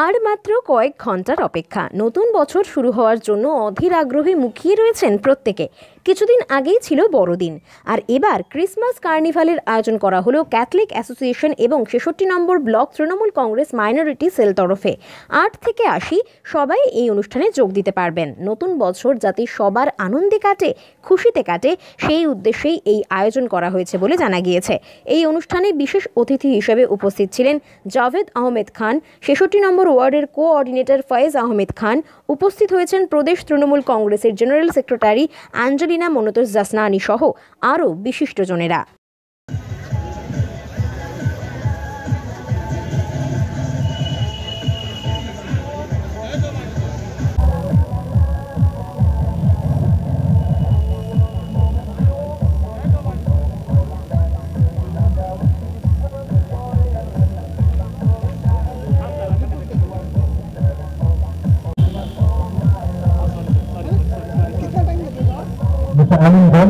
আর মাত্র কয়েক ঘন্টার অপেক্ষা। নতুন বছর শুরু হওয়ার জন্য অধীর আগ্রহে মুখিয়ে রয়েছেন প্রত্যেকে। কিছুদিন আগেই ছিল বড়দিন, আর এবার ক্রিসমাস কার্নিভালের আয়োজন করা হলো ক্যাথলিক অ্যাসোসিয়েশন এবং ৬৬ নম্বর block Trinamool Congress minority cell তরফে। ৮ থেকে ৮০ সবাই এই অনুষ্ঠানে যোগ দিতে পারবেন। নতুন বছর যাতে সবার আনন্দে কাটে, খুশিতে কাটে, সেই উদ্দেশ্যেই এই আয়োজন করা হয়েছে বলে জানা গিয়েছে। এই অনুষ্ঠানে বিশেষ অতিথি হিসেবে উপস্থিত ছিলেন জাভেদ আহমেদ খান, ৬৬ নম্বর ওয়ার্ডের কোঅর্ডিনেটর ফয়েজ আহমেদ খান। উপস্থিত হয়েছেন প্রদেশ তৃণমূল কংগ্রেসের জেনারেল সেক্রেটারি অ্যাঞ্জেলিনা মনোতোস জাসনানি সহ আরও বিশিষ্টজনেরা। Mr. Amin Bell,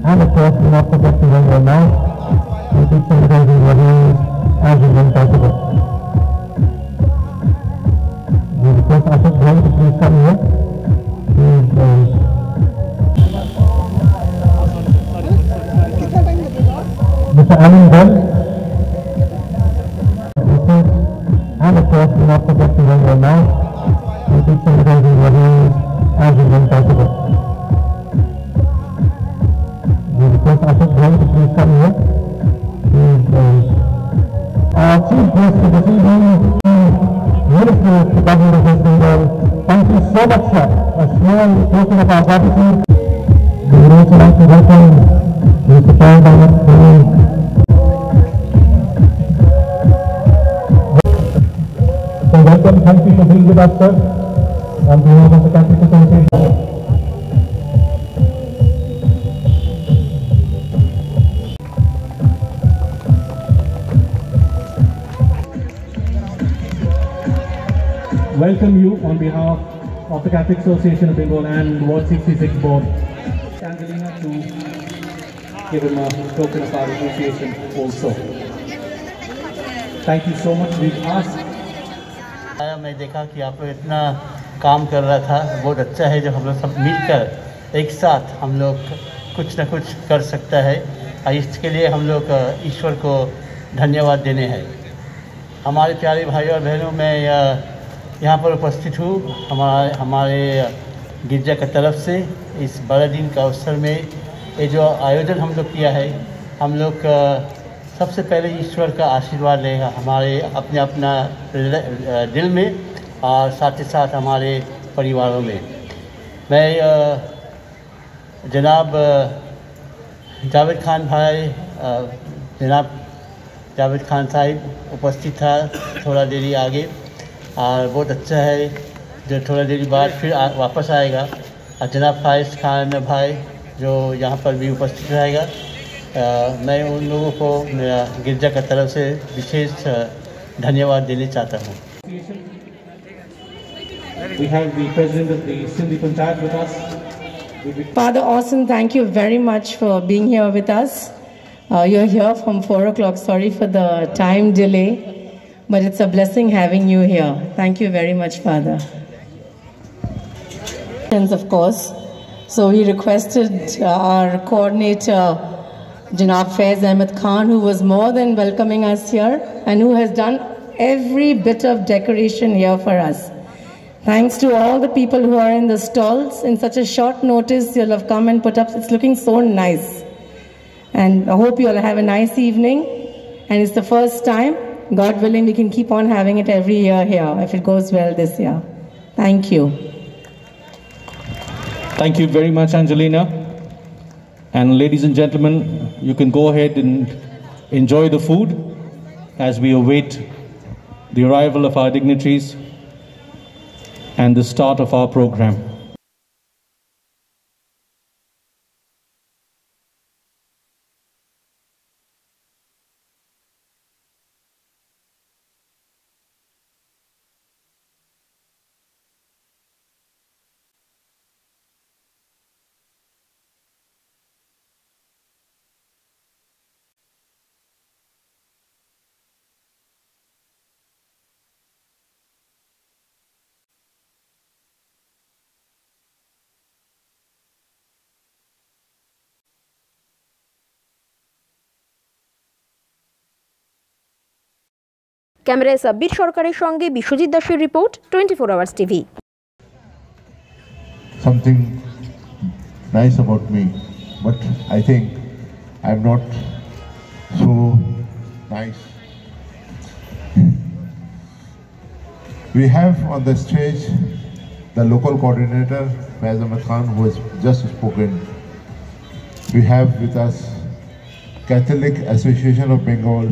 and of course, not forgetting right now, we keep celebrating what is as is possible. We request Ashok Bhai to please come here. Mr. Amin Bell, and of course, not forgetting right now, we keep celebrating what is as is possible. We request Ashok Bhai to please come here. Our chief guest for this evening, Minister of the Government of West Bengal. Thank you so much, sir. A small token of our gratitude. We would also like to welcome Mr. Paul Bhagat. So welcome, thank you for being with us, sir. On behalf of the Catholic Association. Welcome you on behalf of the Catholic Association of Bengal and Ward 66 board. Angelina to give him a token of our appreciation also. Thank you so much. We've asked. मैं देखा कि आप लोग इतना काम कर रहा था, बहुत अच्छा है जब हम लोग सब मिलकर एक साथ हम लोग कुछ न कुछ कर सकता है। इसके लिए हम लोग ईश्वर को धन्यवाद देने हैं। हमारे प्यारे भाई और बहनों, मैं यहाँ पर उपस्थित हूँ हमारे गिरजा की तरफ से इस बड़े दिन का अवसर में। ये जो आयोजन हम लोग किया है, हम लोग सबसे पहले ईश्वर का आशीर्वाद लेगा हमारे अपना दिल में और साथ ही साथ हमारे परिवारों में। मैं जनाब जावेद खान भाई, जनाब जावेद खान साहिब उपस्थित था थोड़ा देरी आगे, और बहुत अच्छा है जो थोड़ा देरी बाद फिर वापस आएगा। और जनाब फायज खान भाई जो यहाँ पर भी उपस्थित रहेगा। मैं उन लोगों को मेरा गिरजा की तरफ से विशेष धन्यवाद देना चाहता हूँ। We have the president of the Sindhi Panchayat with us. Father Austin, thank you very much for being here with us. You're here from 4 o'clock. Sorry for the time delay, but it's a blessing having you here. Thank you very much, Father. Of course. So we requested our coordinator, Janab Faiz Ahmed Khan, who was more than welcoming us here and who has done every bit of decoration here for us. Thanks to all the people who are in the stalls. In such a short notice, you'll have come and put up. It's looking so nice. And I hope you'll have a nice evening. And it's the first time. God willing, we can keep on having it every year here, if it goes well this year. Thank you. Thank you very much, Angelina. And ladies and gentlemen, you can go ahead and enjoy the food as we await the arrival of our dignitaries and the start of our program. ক্যামেরায় সাব্বির সরকারের সঙ্গে বিশ্বজিৎ দাসের report 24 hours TV. Something nice about me, but I think I'm not so nice. We have on the stage the local coordinator Faiz Ahmed Khan, who has just spoken. We have with us Catholic Association of Bengal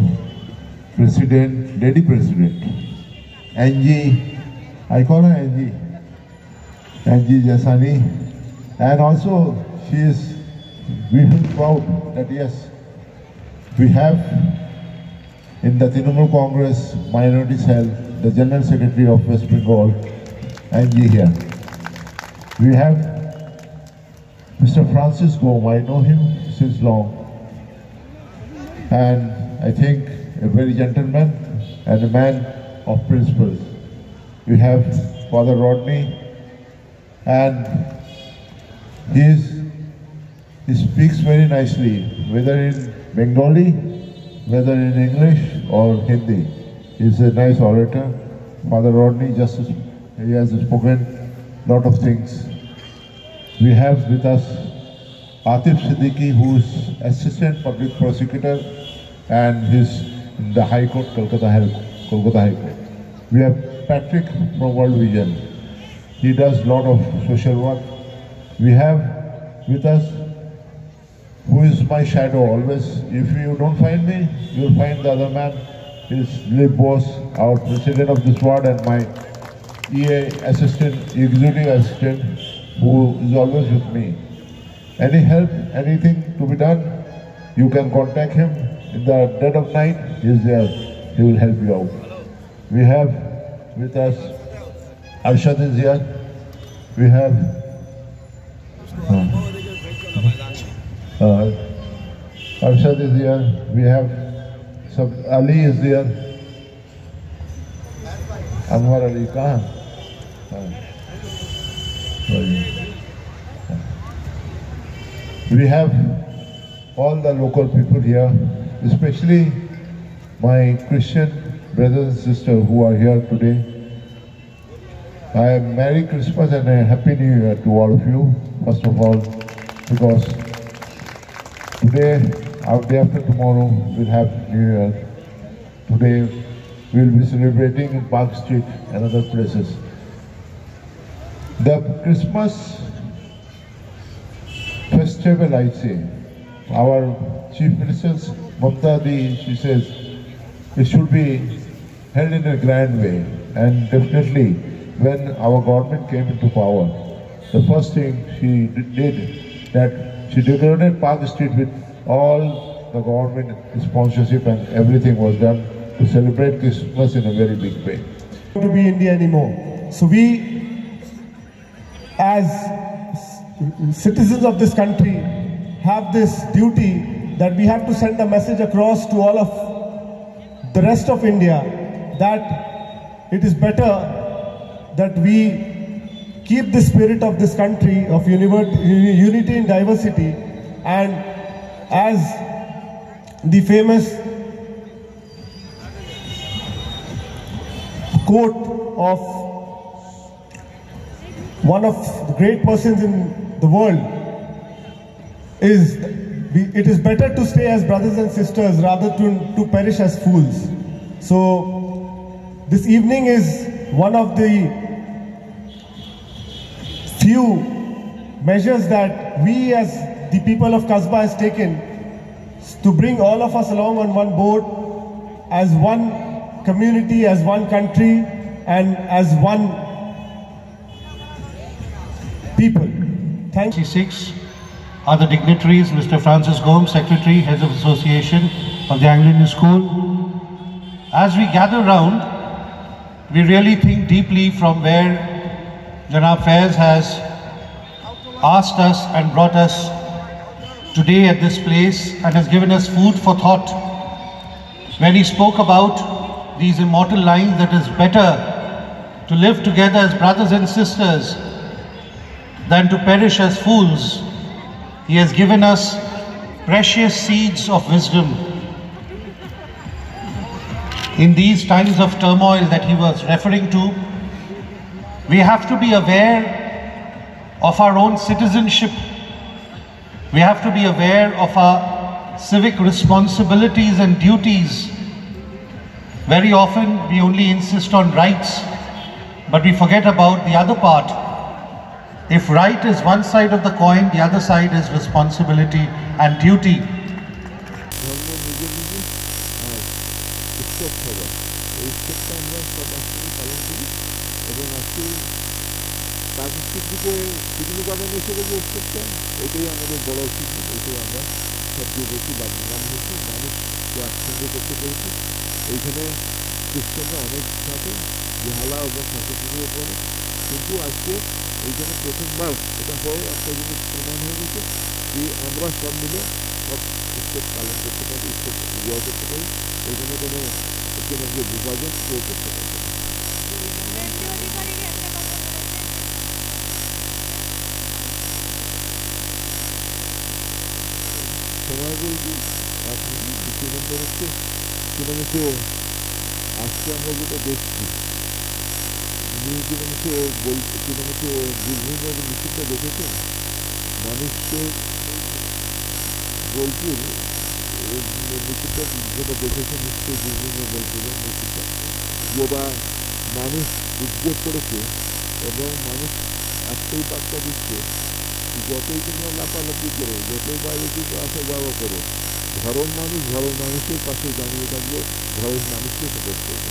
President, Lady President, Angie, I call her Angie Jasani, and also she is, we feel proud that yes, we have in the Trinamool Congress Minority Cell the General Secretary of West Bengal, Angie here. We have Mr. Francis Gom, I know him since long, and I think a very gentleman and a man of principles. We have Father Rodney, and he speaks very nicely, whether in Bengali, whether in English or Hindi. He's a nice orator. Father Rodney he has spoken a lot of things. We have with us Atif Siddiqui, who is Assistant Public Prosecutor and he's in the High Court, Kolkata High Court. We have Patrick from World Vision. He does a lot of social work. We have with us, who is my shadow always. If you don't find me, you'll find the other man. Is Lip Bose, our president of this ward, and my EA assistant, executive assistant, who is always with me. Any help, anything to be done, you can contact him. In the dead of night, he is there. He will help you out. We have with us Arshad is here. We have Arshad is here. We have Ali is there. Anwar Ali kahan? We have all the local people here, especially my Christian brothers and sisters who are here today. Merry Christmas and a Happy New Year to all of you, first of all, because today, our day after tomorrow, we'll have New Year. Today, we'll be celebrating in Park Street and other places. The Christmas festival, I'd say, our Chief Minister, Mamta Di, she says, it should be held in a grand way. And definitely, when our government came into power, the first thing she did, that she decorated Park Street with all the government sponsorship, and everything was done to celebrate Christmas in a very big way. To be India anymore. So we, as citizens of this country, have this duty that we have to send a message across to all of the rest of India that it is better that we keep the spirit of this country of unity in diversity, and as the famous quote of one of the great persons in the world is, it is better to stay as brothers and sisters rather to perish as fools. So this evening is one of the few measures that we as the people of Kasbah has taken to bring all of us along on one boat, as one community, as one country, and as one people. Thank you. 6 are the dignitaries: Mr. Francis Gom, Secretary, Heads of Association of the Anglican School. As we gather round, we really think deeply from where Janab Faiz has asked us and brought us today at this place, and has given us food for thought when he spoke about these immortal lines that it's better to live together as brothers and sisters than to perish as fools. He has given us precious seeds of wisdom. in these times of turmoil that he was referring to, we have to be aware of our own citizenship. We have to be aware of our civic responsibilities and duties. Very often we only insist on rights, but we forget about the other part. If right is one side of the coin, the other side is responsibility and duty. এটাই আমাদের বড় অসুবিধা, এটাই আমরা সবচেয়ে বেশি লাভবান হয়েছি, মানুষকে একসঙ্গে করতে পেরেছি। এইখানে খ্রিস্টানরা অনেক থাকে বেহালা এবং সচেতনের পরে, কিন্তু আজকে এইখানে প্রথমবার এটা হয় একটা জিনিস প্রমাণ হয়ে গেছে যে আমরা সব মিলে সব উৎসব পালন করতে পারি, উৎসব এনজয় করতে পারি। এইখানে কোনো বিভাজন কেউ করতে পারবে না। সময় বলতে এক মিনিট, দ্বিতীয় নম্বর হচ্ছে কিরমিতে আজকে আমরা যেটা দেখছি কিরমিতে কিরমিতে বীরভূমের মিছিলটা দেখেছেন, মানুষের বোলপুর মিছিলটা যেটা দেখেছেন নিশ্চয়ই বীরভূমের বোলপুরের মিছিলটা, যেটা মানুষ উদ্যোগ করেছে এবং মানুষ একটাই বার্তা দিচ্ছে, যতই তোমরা লাফালাফি করো, যতই বাইরে দিকে আসা যাওয়া করো, ঘরের মানুষের পাশে দাঁড়িয়ে থাকবে, ঘরের মানুষকে সাপোর্ট করবে।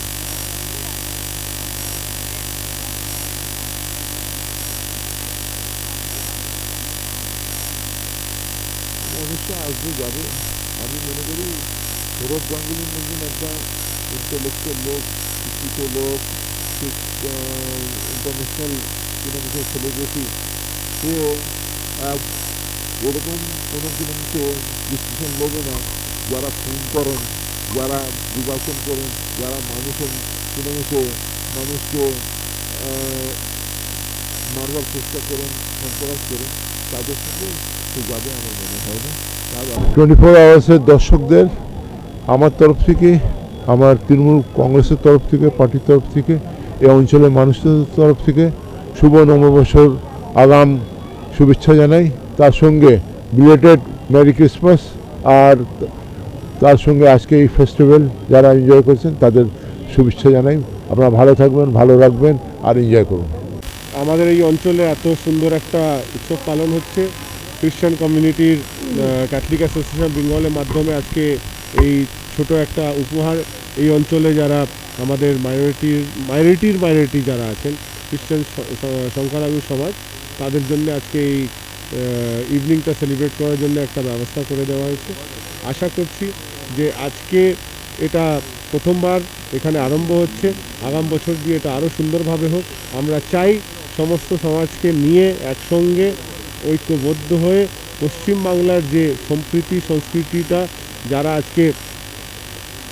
মানুষটা আসবে যাবে, আমি মনে করি সৌরভ গাঙ্গুলির মধ্যে একটা ইন্টেলেকচুয়াল লোক, শিক্ষিত লোক, ইন্টারন্যাশনাল কিলোমিটার সেলিব্রিটি, সে এরকম কোনো কিলোমিতে ডিসিশন নেবে না যারা খুন করেন, যারা বিভাজন করেন, যারা মানুষের কিলোমিতে মানুষকে মারবার চেষ্টা করেন, সন্ত্রাস করেন, তাদের সঙ্গে সে যাবে আমার মনে হয় না। 24 আওয়ার্সের দর্শকদের আমার তরফ থেকে, আমার তৃণমূল কংগ্রেসের তরফ থেকে, পার্টির তরফ থেকে, এই অঞ্চলের মানুষদের তরফ থেকে শুভ নববর্ষর আগাম শুভেচ্ছা জানাই। তার সঙ্গে বিলেটেড মেরি ক্রিসমাস, আর তার সঙ্গে আজকে এই ফেস্টিভ্যাল যারা এনজয় করছেন তাদের শুভেচ্ছা জানাই। আপনারা ভালো থাকবেন, ভালো রাখবেন আর এনজয় করুন। আমাদের এই অঞ্চলে এত সুন্দর একটা উৎসব পালন হচ্ছে, খ্রিস্টান কমিউনিটির ক্যাথলিক অ্যাসোসিয়েশন বেঙ্গলের মাধ্যমে আজকে এই ছোট একটা উপহার এই অঞ্চলে যারা আমাদের মাইনরিটি যারা আছেন, খ্রিস্টান সংখ্যালঘু সমাজ, তাদের জন্য আজকে এই ইভিনিংটা সেলিব্রেট করার জন্য একটা ব্যবস্থা করে দেওয়া হয়েছে। আশা করছি যে আজকে এটা প্রথমবার এখানে আরম্ভ হচ্ছে, আগাম বছর দিয়ে এটা আরও সুন্দরভাবে হোক। আমরা চাই সমস্ত সমাজকে নিয়ে একসঙ্গে ঐক্যবদ্ধ হয়ে পশ্চিমবাংলার যে সম্প্রীতি সংস্কৃতিটা, যারা আজকে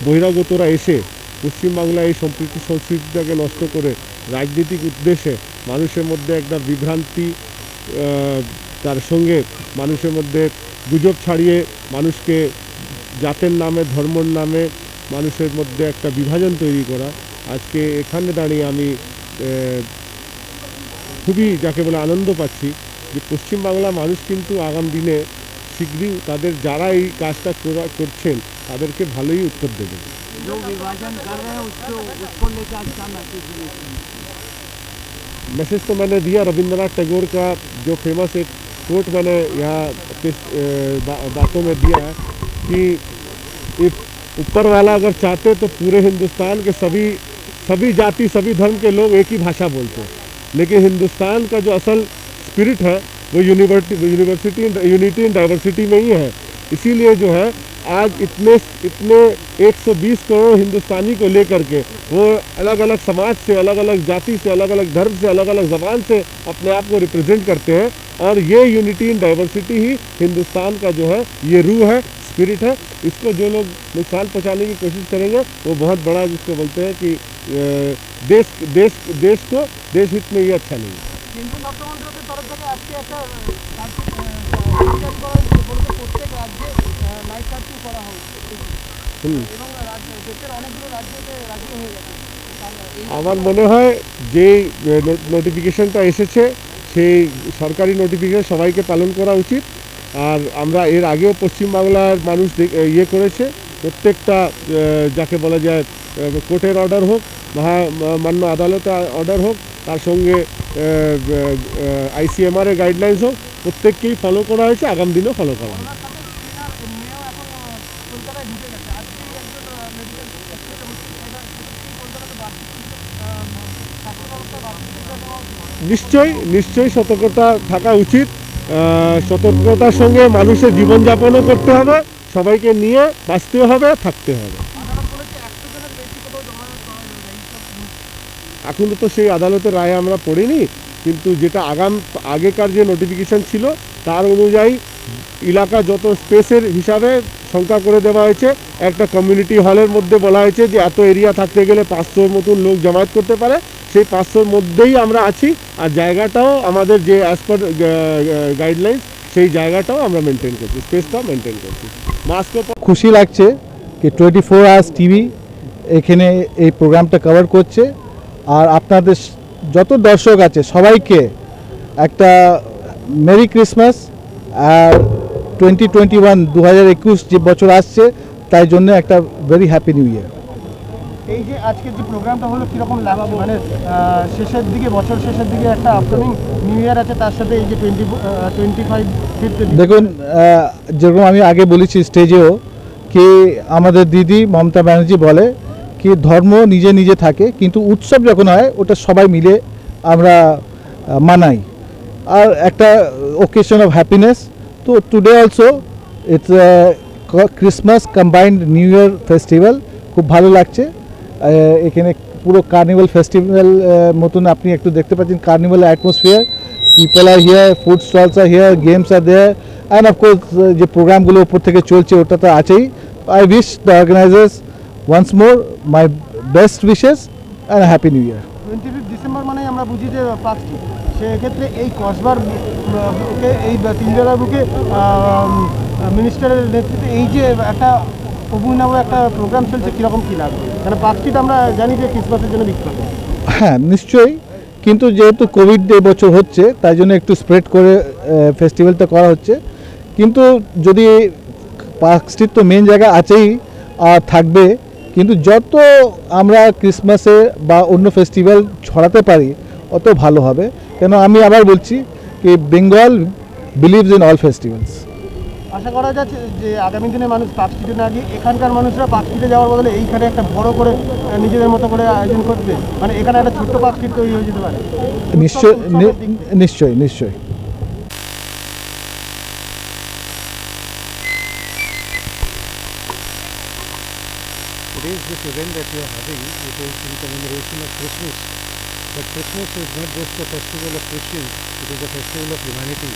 বহিরাগতরা এসে পশ্চিমবাংলায় এই সম্প্রীতি সংস্কৃতিটাকে নষ্ট করে রাজনৈতিক উদ্দেশ্যে মানুষের মধ্যে একটা বিভ্রান্তি, তার সঙ্গে মানুষের মধ্যে গুজব ছড়িয়ে মানুষকে জাতের নামে, ধর্মের নামে মানুষের মধ্যে একটা বিভাজন তৈরি করা, আজকে এখানে দাঁড়িয়ে আমি খুবই যাকে বলে আনন্দ পাচ্ছি যে পশ্চিমবাংলার মানুষ কিন্তু আগাম দিনে শীঘ্রই তাদের যারা এই কাজটা করছেন তাদেরকে ভালোই উত্তর দেবে। मैसेज तो मैंने दिया, रविंद्रनाथ टैगोर का जो फेमस एक कोट मैंने यहाँ बातों में दिया है कि ऊपर वाला अगर चाहते तो पूरे हिंदुस्तान के सभी जाति सभी धर्म के लोग एक ही भाषा बोलते हैं, लेकिन हिंदुस्तान का जो असल स्पिरिट है वो यूनिटी इन डाइवर्सिटी में ही है। इसीलिए जो है आज इतने 120 करोड़ हिंदुस्तानी को लेकर के वो अलग अलग समाज से, अलग अलग जाति से, अलग अलग धर्म से, अलग अलग ज़बान से अपने आप को रिप्रेजेंट करते हैं, और ये यूनिटी इन डाइवर्सिटी ही हिंदुस्तान का जो है ये रूह है, स्पिरिट है। इसको जो लोग नुकसान पहुँचाने की कोशिश करेंगे वो बहुत बड़ा, जिसको बोलते हैं कि देश को देश हित में ये अच्छा नहीं है। আমার মনে হয় যে নোটিফিকেশনটা এসেছে সেই সরকারি নোটিফিকেশন সবাইকে পালন করা উচিত। আর আমরা এর আগেও পশ্চিমবাংলার মানুষ ইয়ে করেছে, প্রত্যেকটা যাকে বলা যায় কোর্টের অর্ডার হোক, মান্য আদালতের অর্ডার হোক, তার সঙ্গে ICMR-এর গাইডলাইন্স হোক, প্রত্যেককেই ফলো করা হয়েছে, আগামী দিনেও ফলো করা হবে। নিশ্চয়ই সতর্কতা থাকা উচিত। সতর্কতার সঙ্গে মানুষের জীবনযাপনও করতে হবে, সবাইকে নিয়ে বাঁচতে হবে, থাকতে হবে। এখনো তো সেই আদালতের রায় আমরা পড়িনি, কিন্তু যেটা আগেকার যে নোটিফিকেশন ছিল তার অনুযায়ী এলাকা যত স্পেসের হিসাবে সংখ্যা করে দেওয়া হয়েছে। একটা কমিউনিটি হলের মধ্যে বলা হয়েছে যে এত এরিয়া থাকতে গেলে 500 মতন লোক জমায়েত করতে পারে, সেই 500-র মধ্যেই আমরা আছি। আর জায়গাটাও আমাদের যে অ্যাজ পার গাইডলাইন্স সেই জায়গাটাও আমরা মেনটেন করছি, স্পেসটাও মেনটেন করছি। মাস্ক খুশি লাগছে কি 24 আওয়ার্স টিভি এখানে এই প্রোগ্রামটা কভার করছে। আর আপনাদের যত দর্শক আছে সবাইকে একটা মেরি ক্রিসমাস আর 2021 যে বছর আসছে তাই জন্য একটা ভেরি হ্যাপি নিউ ইয়ার। এই যে আজকের যে প্রোগ্রামটা হলো কীরকম লাগছে, মানে শেষের দিকে, বছর শেষের দিকে একটা আপকামিং নিউ ইয়ার আছে, তার সাথে এই যে 25 দেখুন, যেরকম আমি আগে বলেছি স্টেজেও কি আমাদের দিদি মমতা ব্যানার্জি বলে কি ধর্ম নিজে নিজে থাকে, কিন্তু উৎসব যখন হয় ওটা সবাই মিলে আমরা মানাই, আর একটা ওকেশন অফ হ্যাপিনেস। তো today also it's Christmas combined new year festival, খুব ভালো লাগছে। এখানে পুরো কার্নিভাল ফেস্টিভ্যাল মতন আপনি একটু দেখতে পাচ্ছেন, carnival atmosphere, people are here, food stalls are here, games are there, and of course যে প্রোগ্রামগুলো উপর থেকে চলছে ওটা তো আছেই। I wish the organisers once more my best wishes and happy new year. 25 December মানে আমরা বুঝি যে পার্কস্ট্রিট, সেক্ষেত্রে এই কসবার বুকে, এই তিনজনের বুকে মিনিস্টারের নেতৃত্বে এই যে একটা অভিনব একটা প্রোগ্রাম চলছে, কীরকম কী লাগবে? কারণ পার্কস্ট্রিট আমরা জানি যে ক্রিসমাসের জন্য বিখ্যাত। হ্যাঁ নিশ্চয়ই, কিন্তু যেহেতু কোভিড এবছর হচ্ছে তাই জন্য একটু স্প্রেড করে ফেস্টিভ্যালটা করা হচ্ছে। কিন্তু যদি পার্ক স্ট্রিট তো মেন জায়গা আছেই আর থাকবে, কিন্তু যত আমরা ক্রিসমাসে বা অন্য ফেস্টিভ্যাল ছড়াতে পারি অত ভালো হবে। কেন আমি আবার বলছি কি Bengal believes in all festivals. আশা করা যাচ্ছে যে আগামী দিনে মানুষ পার্ক স্ট্রিটে না গিয়ে এখানকার মানুষরা পার্ক স্ট্রিটে যাওয়ার বদলে এইখানে একটা বড় করে নিজেদের মতো করে আয়োজন করবে, মানে এখানে একটা ছোট্ট পার্ক স্ট্রিট তৈরি হয়ে যেতে পারে। নিশ্চয়ই। Today's this event that we are having, it is in commemoration of Christmas. But Christmas is not just a festival of Christians, it is a festival of humanity.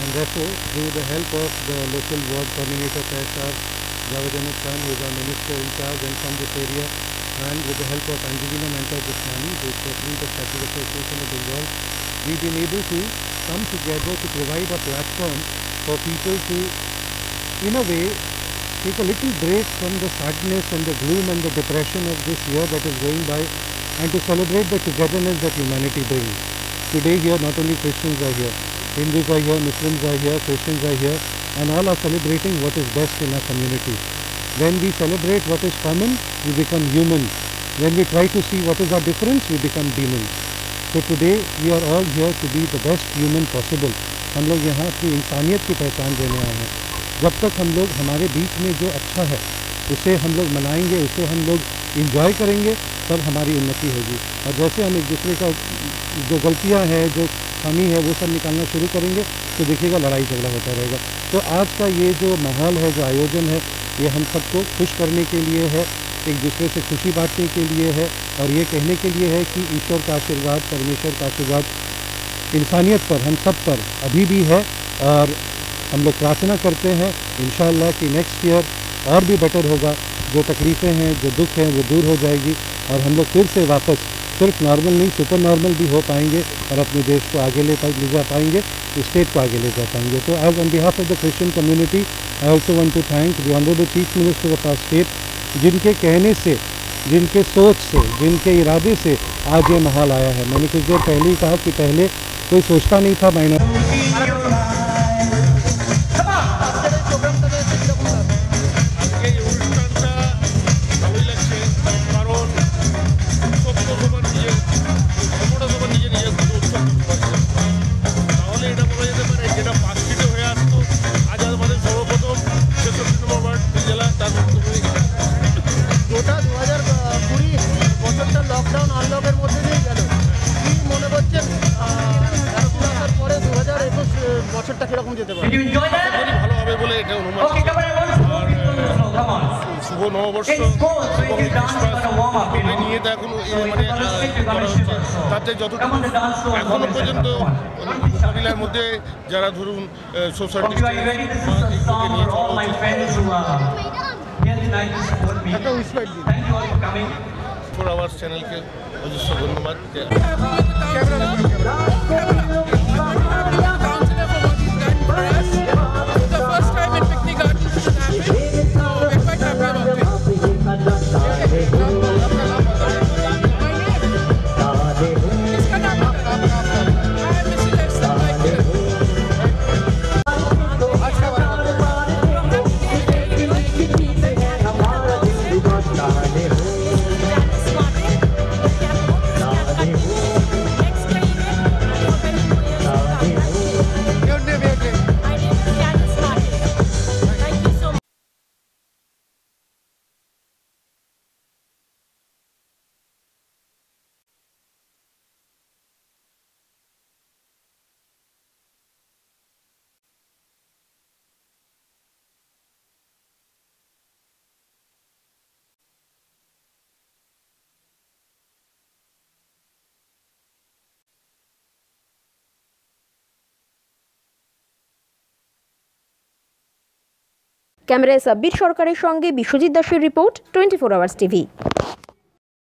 And therefore, through the help of the local ward coordinator Paisar Javed Ahmed Khan, who is our minister in charge and from this area, and with the help of Angelina Manta Goswami, who is president of Catholic Association of Bengal, we've been able to come together to provide a platform for people to, in a way, take a little break from the sadness and the gloom and the depression of this year that is going by, and to celebrate the togetherness that humanity brings. Today here, not only Christians are here, Hindus are here, Muslims are here, Christians are here, and all are celebrating what is best in our community. When we celebrate what is common, we become human. When we try to see what is our difference, we become demons. So today, we are all here to be the best human possible. हम लोग यहाँ की इंसानियत की पहचान देने आए हैं। जब तक हम लोग हमारे बीच में जो अच्छा है उसे हम लोग मनाएंगे, उसे हम लोग इंजॉय करेंगे, तब हमारी उन्नति होगी। और जैसे हम एक दूसरे का जो गलतियां हैं, जो खामी है, वो सब निकालना शुरू करेंगे तो देखिएगा लड़ाई झगड़ा होता रहेगा। तो आज का ये जो माहौल है, जो आयोजन है, ये हम सबको खुश करने के लिए है, एक दूसरे से खुशी बांटने के लिए है, और ये कहने के लिए है कि ईश्वर का आशीर्वाद, परमेश्वर का आशीर्वाद इंसानियत पर, हम सब पर अभी भी है। और हम लोग प्रार्थना करते हैं इंशाअल्लाह कि नेक्स्ट ईयर और भी बेटर होगा। जो तकलीफ़ें हैं, जो दुख हैं, वो दूर हो जाएगी और हम लोग फिर से वापस सिर्फ नॉर्मल नहीं, सुपर नॉर्मल भी हो पाएंगे और अपने देश को आगे ले जा पाएंगे, स्टेट को आगे ले जा पाएंगे। तो आज on behalf of the Christian community, I also want to thank the Honorable Chief Minister of our state जिनके कहने से, जिनके सोच से, जिनके इरादे से आज ये महल आया है। मैंने कुछ देर पहले ही कहा कि पहले कोई सोचता नहीं था লকডাউন আনলকের মধ্যে দিয়ে গেল, কি মনে করছেন পরে 2021 বছরটা কিরকম যেতে পারে? ভালো হবে বলে এটা অনুমান। শুভ নববর্ষ নিয়ে তো এখন মানে তাতে যতটুকু এখনো পর্যন্ত মহিলার মধ্যে যারা ধরুন সোশ্যাল ফোর আওয়ার্স চ্যানেলকে অজস্র ধন্যবাদ। ক্যামেরায় সাব্বির সরকারের সঙ্গে বিশ্বজিৎ দাসের রিপোর্ট, 24 আওয়ার্স টিভি।